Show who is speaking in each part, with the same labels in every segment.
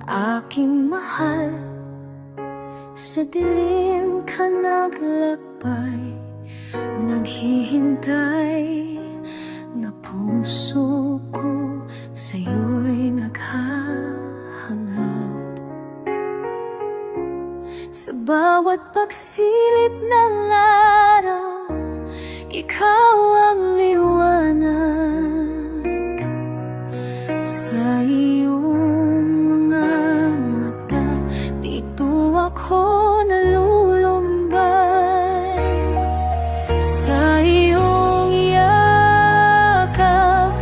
Speaker 1: aking mahal. Sa dilim ka naglakbay, naghihintay, na puso ko sa'yo'y naghahangad. Sa bawat pagsilip ng araw, ikaw ang liwanag. Sa iyong mga mata, dito ako nalulumbay. Sa iyong yakap,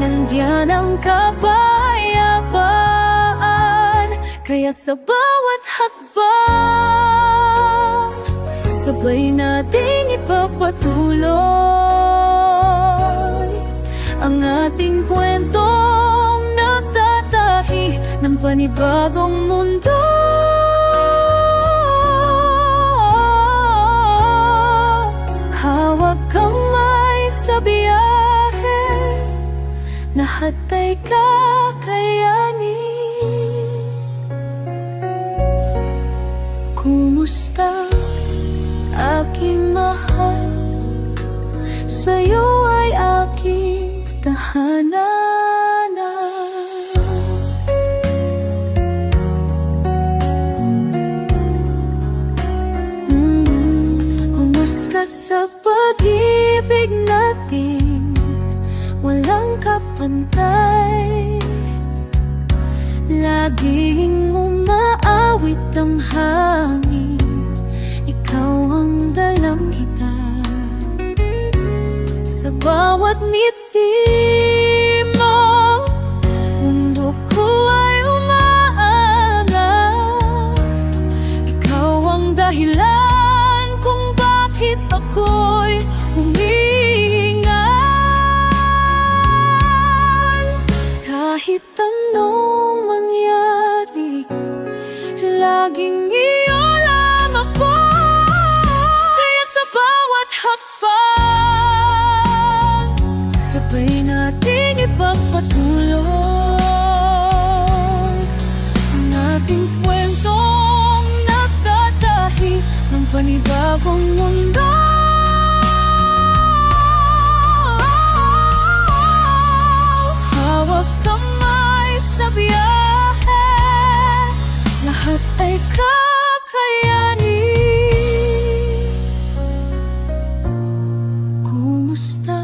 Speaker 1: nandiyan ang kapayapaan. Kaya't sa bawat hakbang, sabay nating ipagpatuloy ang ating kwentong nagtatahi ng panibagong mundo. Hawak kamay sa biyahe, lahat ay kakayanin. Kumusta, aking mahal? Sa'yo ay aking tahanan. Kumusta sa pag-ibig natin, walang kapantay. Laging umaawit ang hangin, ikaw ang dalanghitan. Sa bawat ngiti mo, mundo ko ay umaangat. Ikaw ang dahilan kung bakit ako'y humihingal. Kahit anong mangyari, laging iyo lang ako. Kaya't sa bawat hakbang, sabay nating ipagpatuloy ang ating kwentong nagtatahi ng panibagong mundo. Hawak kamay sa biyahe, lahat ay kakayanin. Kumusta,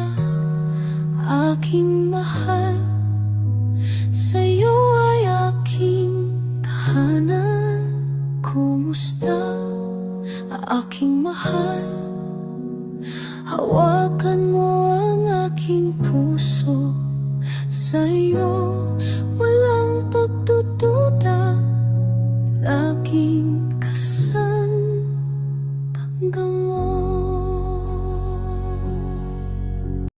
Speaker 1: aking mahal? Sa'yo ay aking tahanan. Kumusta, aking mahal? Hawakan mo ang aking puso.